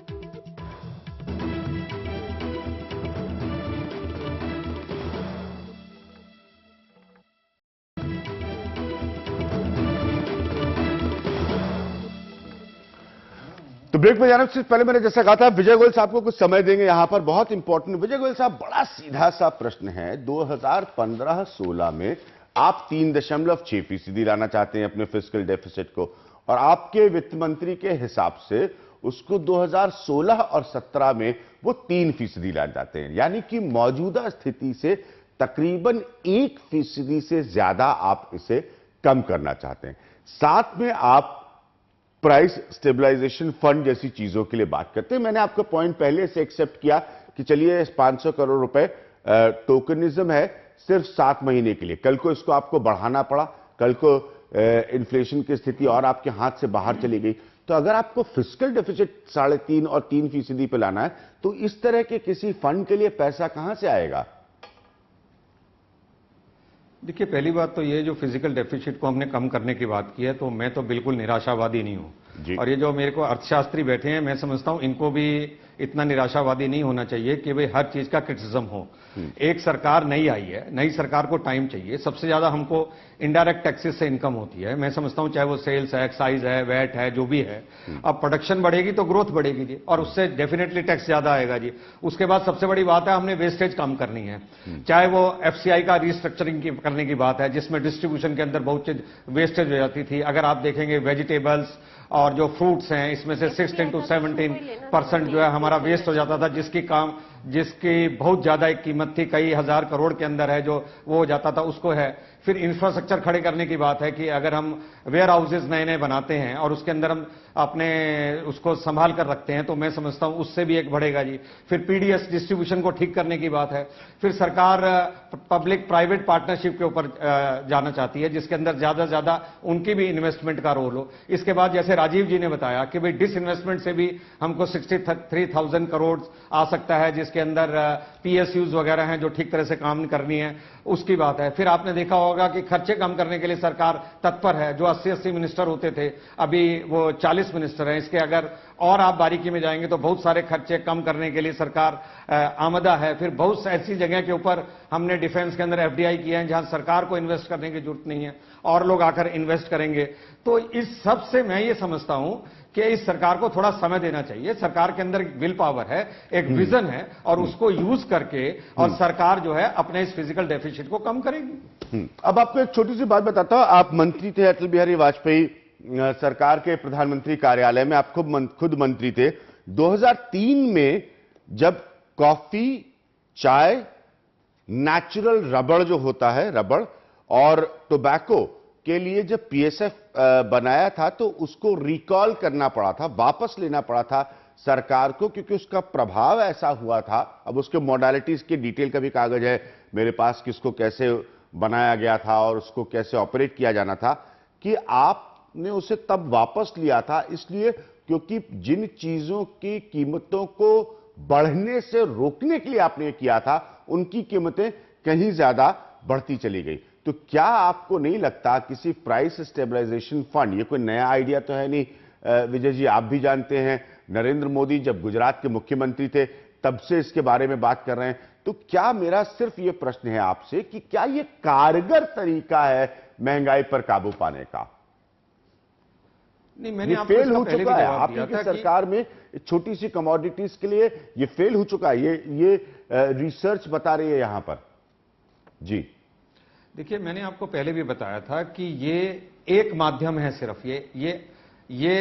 तो ब्रेक में जाने से पहले मैंने जैसा कहा था विजय गोयल साहब को कुछ समय देंगे यहां पर, बहुत इंपॉर्टेंट। विजय गोयल साहब, बड़ा सीधा सा प्रश्न है, 2015-16 में आप 3.6% लाना चाहते हैं अपने फिस्कल डेफिसिट को, और आपके वित्त मंत्री के हिसाब से उसको 2016 और 17 में वो 3% लाना चाहते हैं, यानी कि मौजूदा स्थिति से तकरीबन 1% से ज्यादा आप इसे कम करना चाहते हैं। साथ में आप प्राइस स्टेबलाइजेशन फंड जैसी चीजों के लिए बात करते हैं। मैंने आपका पॉइंट पहले से एक्सेप्ट किया कि चलिए 500 करोड़ रुपए टोकनिज्म है सिर्फ 7 महीने के लिए, कल को इसको आपको बढ़ाना पड़ा, कल को इन्फ्लेशन की स्थिति और आपके हाथ से बाहर चली गई, तो अगर आपको फिस्कल डेफिसिट 3.5 और 3% पे लाना है, तो इस तरह के किसी फंड के लिए पैसा कहां से आएगा? देखिए, पहली बात तो ये जो फिजिकल डेफिसिट को हमने कम करने की बात की है, तो मैं तो बिल्कुल निराशावादी नहीं हूं। और ये जो मेरे को अर्थशास्त्री बैठे हैं, मैं समझता हूं इनको भी इतना निराशावादी नहीं होना चाहिए कि भाई हर चीज का क्रिटिसिज्म हो। एक सरकार नई आई है, नई सरकार को टाइम चाहिए। सबसे ज्यादा हमको इनडायरेक्ट टैक्सेस से इनकम होती है। मैं समझता हूं चाहे वो सेल्स है, एक्साइज है, वैट है, जो भी है। अब प्रोडक्शन बढ़ेगी तो ग्रोथ बढ़ेगी जी, और उससे डेफिनेटली टैक्स ज्यादा आएगा जी। उसके बाद सबसे बड़ी बात है, हमने वेस्टेज कम करनी है। चाहे वो एफसीआई का रिस्ट्रक्चरिंग करने की बात है, जिसमें डिस्ट्रीब्यूशन के अंदर बहुत चीज वेस्टेज हो जाती थी। अगर आप देखेंगे वेजिटेबल्स और जो फ्रूट्स हैं, इसमें से 16 to 17% जो है हमारा वेस्ट हो जाता था, जिसकी बहुत ज्यादा एक कीमत थी, कई हजार करोड़ के अंदर है, जो वो हो जाता था, उसको है। फिर इंफ्रास्ट्रक्चर खड़े करने की बात है कि अगर हम वेयर हाउसेज नए नए बनाते हैं और उसके अंदर हम अपने उसको संभाल कर रखते हैं, तो मैं समझता हूं उससे भी एक बढ़ेगा जी। फिर पीडीएस डिस्ट्रीब्यूशन को ठीक करने की बात है। फिर सरकार पब्लिक प्राइवेट पार्टनरशिप के ऊपर जाना चाहती है, जिसके अंदर ज्यादा से ज्यादा उनकी भी इन्वेस्टमेंट का रोल हो। इसके बाद जैसे राजीव जी ने बताया कि भाई डिसइन्वेस्टमेंट से भी हमको 63,000 करोड़ आ सकता है, जिसमें इसके अंदर पीएसयूज वगैरह हैं जो ठीक तरह से काम करनी है, उसकी बात है। फिर आपने देखा होगा कि खर्चे कम करने के लिए सरकार तत्पर है। जो 80-80 मिनिस्टर होते थे, अभी वो 40 मिनिस्टर हैं। इसके अगर और आप बारीकी में जाएंगे तो बहुत सारे खर्चे कम करने के लिए सरकार आमदा है। फिर बहुत ऐसी जगह के ऊपर हमने डिफेंस के अंदर एफडीआई किया है जहां सरकार को इन्वेस्ट करने की जरूरत नहीं है और लोग आकर इन्वेस्ट करेंगे। तो इस सब से मैं ये समझता हूं कि इस सरकार को थोड़ा समय देना चाहिए। सरकार के अंदर विल पावर है, एक विजन है, और उसको यूज करके और सरकार जो है अपने इस फिजिकल डेफिसिट को कम करेगी। अब आपको एक छोटी सी बात बताता हूं। आप मंत्री थे अटल बिहारी वाजपेयी सरकार के प्रधानमंत्री कार्यालय में, आप खुद मंत्री थे। 2003 में जब कॉफी, चाय, नेचुरल रबड़ जो होता है, रबड़ और टोबैको के लिए जब पीएसएफ बनाया था तो उसको रिकॉल करना पड़ा था, वापस लेना पड़ा था सरकार को, क्योंकि उसका प्रभाव ऐसा हुआ था। अब उसके मॉडलिटीज की डिटेल का भी कागज है मेरे पास, किसको कैसे बनाया गया था और उसको कैसे ऑपरेट किया जाना था, कि आपने उसे तब वापस लिया था इसलिए क्योंकि जिन चीजों की कीमतों को बढ़ने से रोकने के लिए आपने किया था, उनकी कीमतें कहीं ज्यादा बढ़ती चली गई। तो क्या आपको नहीं लगता किसी प्राइस स्टेबलाइजेशन फंड, ये कोई नया आइडिया तो है नहीं विजय जी, आप भी जानते हैं, नरेंद्र मोदी जब गुजरात के मुख्यमंत्री थे तब से इसके बारे में बात कर रहे हैं। तो क्या, मेरा सिर्फ ये प्रश्न है आपसे कि क्या ये कारगर तरीका है महंगाई पर काबू पाने का? नहीं, मैंने फेल हो चुका है आपकी सरकार में, छोटी सी कमोडिटीज के लिए ये फेल हो चुका है, ये रिसर्च बता रही है यहां पर। जी देखिए, मैंने आपको पहले भी बताया था कि ये एक माध्यम है, सिर्फ ये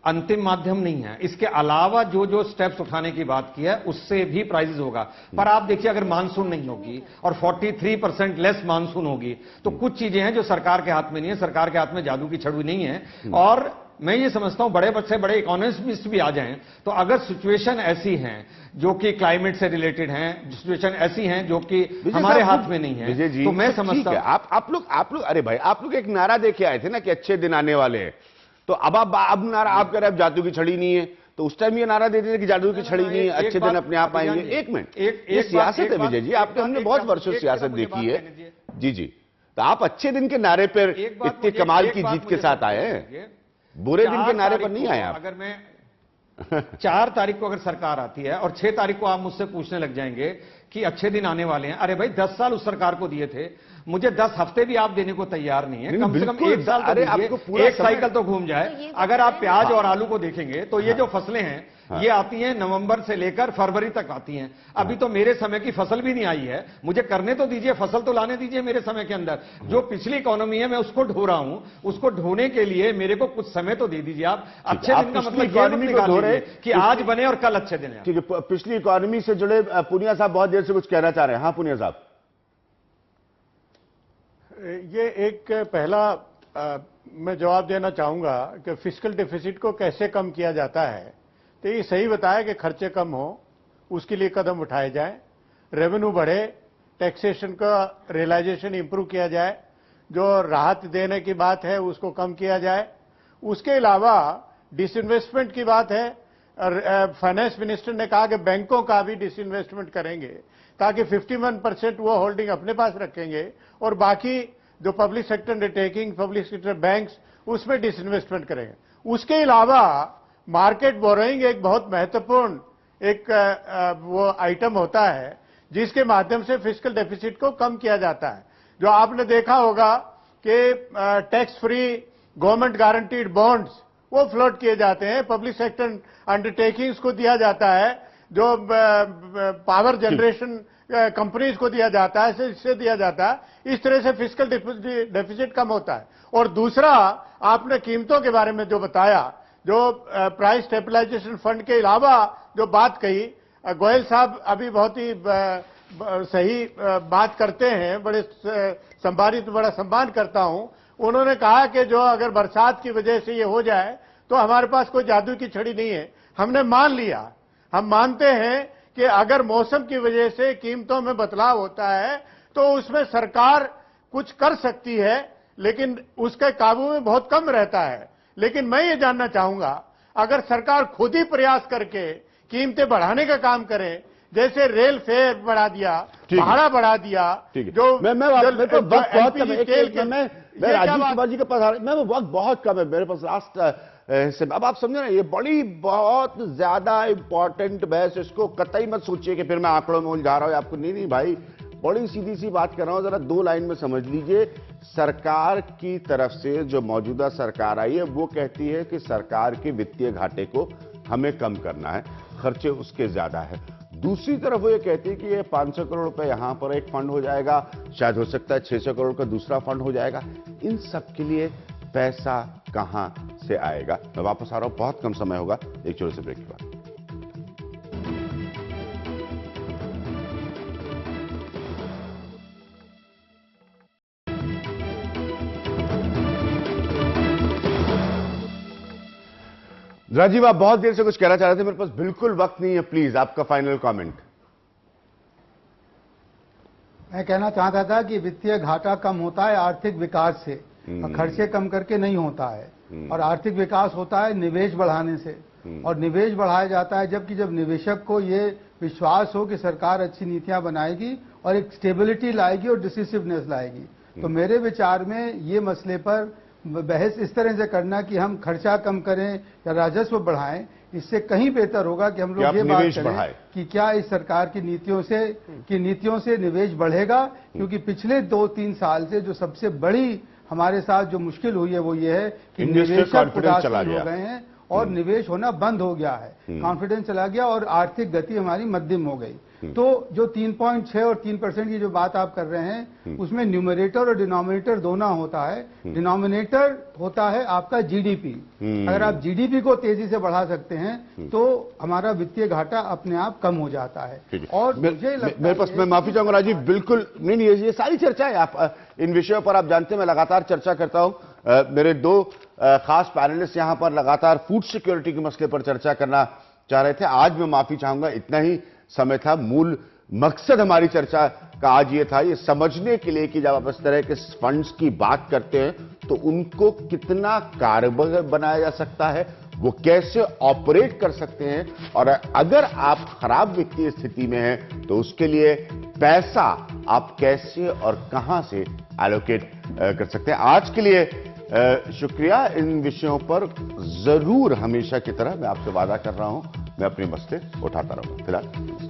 अंतिम माध्यम नहीं है। इसके अलावा जो जो स्टेप्स उठाने की बात की है उससे भी प्राइसेस होगा। पर आप देखिए, अगर मानसून नहीं होगी और 43% लेस मानसून होगी तो कुछ चीजें हैं जो सरकार के हाथ में नहीं है। सरकार के हाथ में जादू की छड़ी नहीं है। और मैं ये समझता हूं बड़े बड़े इकोनॉमिस्ट भी आ जाएं तो अगर सिचुएशन ऐसी है जो कि क्लाइमेट से रिलेटेड हैं, सिचुएशन ऐसी हैं जो कि हमारे हाथ में नहीं है, तो मैं समझता हूं आप लोग अरे भाई, आप लोग एक नारा देके आए थे ना कि अच्छे दिन आने वाले हैं। तो अब नारा आप कह रहे हैं जादू की छड़ी नहीं है, तो उस टाइम ये नारा देते थे कि जादू की छड़ी नहीं है, अच्छे दिन अपने आप आएंगे। एक मिनट, ये सियासत है विजय जी, आपने हमने बहुत वर्षों सियासत देखी है। जी, तो आप अच्छे दिन के नारे पर इतने कमाल की जीत के साथ आए हैं, बुरे दिन के नारे पर नहीं आए आप। अगर मैं 4 तारीख को अगर सरकार आती है और 6 तारीख को आप मुझसे पूछने लग जाएंगे कि अच्छे दिन आने वाले हैं, अरे भाई 10 साल उस सरकार को दिए थे, मुझे 10 हफ्ते भी आप देने को तैयार नहीं है। कम से कम 1 साल तो दीजिए, एक साइकिल तो घूम जाए। अगर आप प्याज और आलू को देखेंगे तो ये जो फसलें हैं ये आती हैं नवंबर से लेकर फरवरी तक आती हैं। अभी तो मेरे समय की फसल भी नहीं आई है, मुझे करने तो दीजिए, फसल तो लाने दीजिए मेरे समय के अंदर। जो पिछली इकोनॉमी है मैं उसको ढो रहा हूं, उसको ढोने के लिए मेरे को कुछ समय तो दे दीजिए आप। अच्छे दिन का मतलब इकोनॉमी को ढो रहे कि आज बने और कल अच्छे दिन है। ठीक है, पिछली इकोनॉमी से जुड़े पुनिया साहब बहुत देर से कुछ कहना चाह रहे हैं। हाँ पुनिया साहब, ये एक पहला मैं जवाब देना चाहूंगा कि फिस्कल डेफिसिट को कैसे कम किया जाता है। तो ये सही बताया कि खर्चे कम हो, उसके लिए कदम उठाए जाए, रेवेन्यू बढ़े, टैक्सेशन का रियलाइजेशन इंप्रूव किया जाए, जो राहत देने की बात है उसको कम किया जाए। उसके अलावा डिसइन्वेस्टमेंट की बात है, फाइनेंस मिनिस्टर ने कहा कि बैंकों का भी डिसइन्वेस्टमेंट करेंगे ताकि 51% वो होल्डिंग अपने पास रखेंगे और बाकी जो public sector undertaking, public sector banks, उसमें डिसइन्वेस्टमेंट करेंगे। उसके अलावा मार्केट बोरोइंग एक बहुत महत्वपूर्ण एक वो आइटम होता है जिसके माध्यम से फिस्कल डेफिसिट को कम किया जाता है। जो आपने देखा होगा कि tax free government guaranteed bonds वो फ्लोट किए जाते हैं, पब्लिक सेक्टर अंडरटेकिंग्स को दिया जाता है, जो पावर जनरेशन कंपनीज को दिया जाता है, इससे दिया जाता है। इस तरह से फिस्कल डेफिसिट कम होता है। और दूसरा, आपने कीमतों के बारे में जो बताया, जो प्राइस स्टेबलाइजेशन फंड के अलावा जो बात कही, गोयल साहब अभी बहुत ही सही बात करते हैं, बड़े संभारित, बड़ा सम्मान करता हूं। उन्होंने कहा कि जो अगर बरसात की वजह से ये हो जाए तो हमारे पास कोई जादू की छड़ी नहीं है। हमने मान लिया, हम मानते हैं कि अगर मौसम की वजह से कीमतों में बदलाव होता है तो उसमें सरकार कुछ कर सकती है, लेकिन उसके काबू में बहुत कम रहता है। लेकिन मैं ये जानना चाहूंगा, अगर सरकार खुद ही प्रयास करके कीमतें बढ़ाने का काम करे जैसे रेल फेयर बढ़ा दिया, भाड़ा बढ़ा दिया, ठीक है। जो मैं राजीव कुमार जी के पास वक्त बहुत कम है मेरे पास लास्ट हिस्से में। अब आप समझे ना, ये बड़ी बहुत ज्यादा इंपॉर्टेंट बहस, इसको कतई मत सोचिए कि फिर मैं आंकड़ों में उलझा रहा हूं आपको। नहीं भाई, बड़ी सीधी सी बात कर रहा हूं, जरा 2 लाइन में समझ लीजिए। सरकार की तरफ से जो मौजूदा सरकार आई है वो कहती है कि सरकार के वित्तीय घाटे को हमें कम करना है, खर्चे उसके ज्यादा है। दूसरी तरफ वो ये कहती है कि ये 500 करोड़ रुपए यहां पर एक फंड हो जाएगा, शायद हो सकता है 600 करोड़ का दूसरा फंड हो जाएगा। इन सब के लिए पैसा कहां से आएगा? मैं वापस आ रहा हूं, बहुत कम समय होगा एक छोटे से ब्रेक के बाद। राजीव, आप बहुत देर से कुछ कहना चाह रहे थे, मेरे पास बिल्कुल वक्त नहीं है, प्लीज आपका फाइनल कमेंट। मैं कहना चाहता था कि वित्तीय घाटा कम होता है आर्थिक विकास से, और खर्चे कम करके नहीं होता है। और आर्थिक विकास होता है निवेश बढ़ाने से, और निवेश बढ़ाया जाता है जब निवेशक को ये विश्वास हो कि सरकार अच्छी नीतियां बनाएगी और एक स्टेबिलिटी लाएगी और डिसिसिवनेस लाएगी। तो मेरे विचार में ये मसले पर बहस इस तरह से करना कि हम खर्चा कम करें या राजस्व बढ़ाएं, इससे कहीं बेहतर होगा कि हम लोग ये बात करें कि क्या इस सरकार की नीतियों से निवेश बढ़ेगा। क्योंकि पिछले 2-3 साल से जो सबसे बड़ी हमारे साथ जो मुश्किल हुई है वो ये है कि निवेशक उदासीन हो गए हैं और निवेश होना बंद हो गया है, कॉन्फिडेंस चला गया और आर्थिक गति हमारी मध्यम हो गई। तो जो 3.6 और 3% की जो बात आप कर रहे हैं उसमें न्यूमरेटर और डिनोमिनेटर दोनों होता है। डिनोमिनेटर होता है आपका जीडीपी। अगर आप जीडीपी को तेजी से बढ़ा सकते हैं तो हमारा वित्तीय घाटा अपने आप कम हो जाता है। और मुझे मेरे पास, मैं माफी चाहूंगा राजीव, बिल्कुल नहीं, ये सारी चर्चा है। आप इन विषयों पर आप जानते हैं मैं लगातार चर्चा करता हूं। मेरे 2 खास पैनलिस्ट यहां पर लगातार फूड सिक्योरिटी के मसले पर चर्चा करना चाह रहे थे। आज मैं माफी चाहूंगा, इतना ही समय था। मूल मकसद हमारी चर्चा का आज ये था, ये समझने के लिए कि जब आप इस तरह के फंड्स की बात करते हैं तो उनको कितना कारगर बनाया जा सकता है, वो कैसे ऑपरेट कर सकते हैं, और अगर आप खराब वित्तीय स्थिति में हैं तो उसके लिए पैसा आप कैसे और कहां से एलोकेट कर सकते हैं। आज के लिए शुक्रिया। इन विषयों पर जरूर हमेशा की तरह मैं आपसे वादा कर रहा हूं, मैं अपनी मसले उठाता रहूंगा। फिलहाल